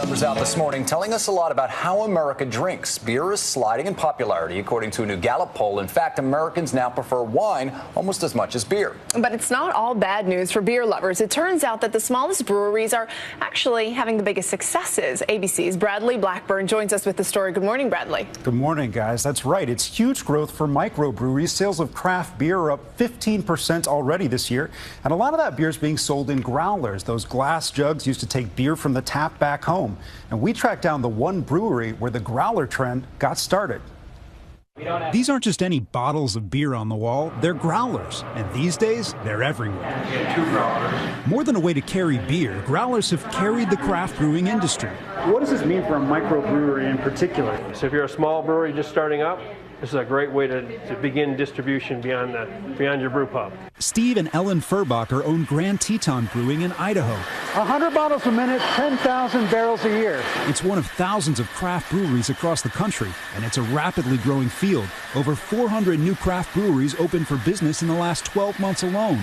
numbers out this morning telling us a lot about how America drinks. Beer is sliding in popularity, according to a new Gallup poll. In fact, Americans now prefer wine almost as much as beer. But it's not all bad news for beer lovers. It turns out that the smallest breweries are actually having the biggest successes. ABC's Bradley Blackburn joins us with the story. Good morning, Bradley. Good morning, guys. That's right. It's huge growth for microbreweries. Sales of craft beer are up 15% already this year. And a lot of that beer is being sold in growlers. Those glass jugs used to take beer from the tap back home. And we tracked down the one brewery where the growler trend got started. These aren't just any bottles of beer on the wall, they're growlers. And these days, they're everywhere. More than a way to carry beer, growlers have carried the craft brewing industry. What does this mean for a microbrewery in particular? So if you're a small brewery just starting up, this is a great way to begin distribution beyond your brew pub. Steve and Ellen Furbacher own Grand Teton Brewing in Idaho. 100 bottles a minute, 10,000 barrels a year. It's one of thousands of craft breweries across the country, and it's a rapidly growing field. Over 400 new craft breweries opened for business in the last 12 months alone.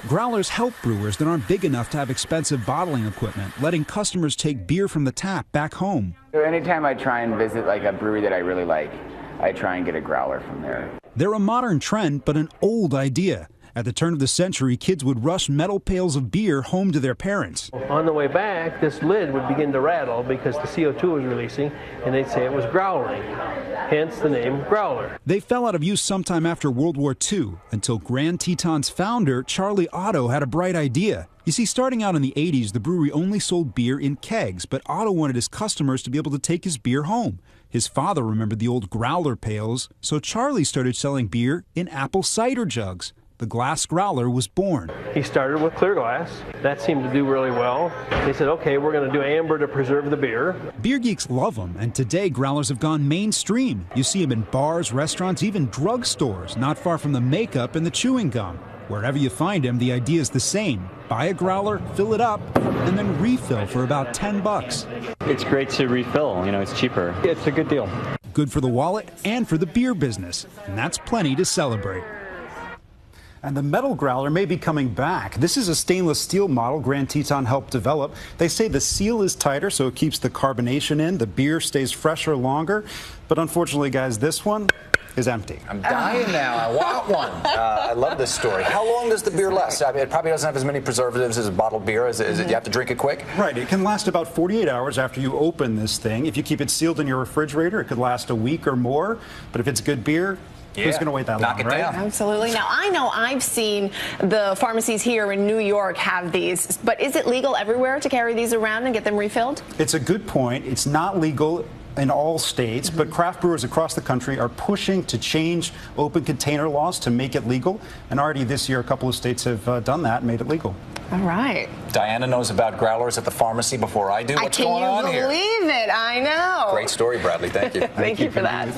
Growlers help brewers that aren't big enough to have expensive bottling equipment, letting customers take beer from the tap back home. Anytime I try and visit like a brewery that I really like, I try and get a growler from there. They're a modern trend, but an old idea. At the turn of the century, kids would rush metal pails of beer home to their parents. On the way back, this lid would begin to rattle because the CO2 was releasing, and they'd say it was growling, hence the name growler. They fell out of use sometime after World War II, until Grand Teton's founder, Charlie Otto, had a bright idea. You see, starting out in the 80s, the brewery only sold beer in kegs, but Otto wanted his customers to be able to take his beer home. His father remembered the old growler pails, so Charlie started selling beer in apple cider jugs. The glass growler was born. He started with clear glass. That seemed to do really well. They said, okay, we're going to do amber to preserve the beer. Beer geeks love them, and today growlers have gone mainstream. You see them in bars, restaurants, even drugstores, not far from the makeup and the chewing gum. Wherever you find them, the idea is the same. Buy a growler, fill it up, and then refill for about $10. It's great to refill, it's cheaper. It's a good deal. Good for the wallet and for the beer business, and that's plenty to celebrate. And the metal growler may be coming back. This is a stainless steel model Grand Teton helped develop. They say the seal is tighter, so it keeps the carbonation in. The beer stays fresher longer. But unfortunately, guys, this one is empty. I'm dying now. I want one. I love this story. How long does the beer last? I mean, it probably doesn't have as many preservatives as a bottled beer. Is it, you have to drink it quick? Right. It can last about 48 hours after you open this thing. If you keep it sealed in your refrigerator, it could last a week or more. But if it's good beer, who's going to wait that long, right? Absolutely. Now, I know I've seen the pharmacies here in New York have these, but is it legal everywhere to carry these around and get them refilled? It's a good point. It's not legal in all states, but craft brewers across the country are pushing to change open container laws to make it legal. And already this year, a couple of states have done that and made it legal. All right. Diana knows about growlers at the pharmacy before I do. What's going on here? Can you believe it? I know. Great story, Bradley. Thank you. Thank you for that.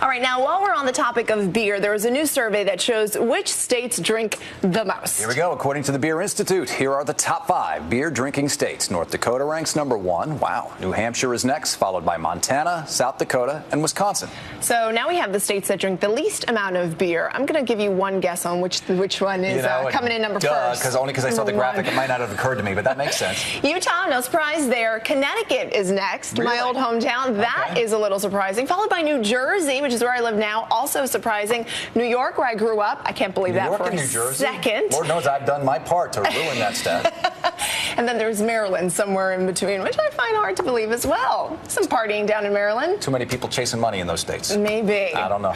All right, now, while we're on the topic of beer, there was a new survey that shows which states drink the most. Here we go. According to the Beer Institute, here are the top 5 beer drinking states. North Dakota ranks number 1. Wow. New Hampshire is next, followed by Montana, South Dakota, and Wisconsin. So now we have the states that drink the least amount of beer. I'm going to give you one guess on which one is coming in number first. Only because I saw the graphic, it might not have occurred to me, but that makes sense. Utah, no surprise there. Connecticut is next, Really? my old hometown. That is a little surprising. Followed by New Jersey, which is where I live now, also surprising. New York, where I grew up. I can't believe that for a second. Lord knows I've done my part to ruin that stat. And then there's Maryland somewhere in between, which I find hard to believe as well. Some partying down in Maryland. Too many people chasing money in those states. Maybe. I don't know.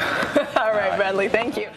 All right, Bradley, thank you.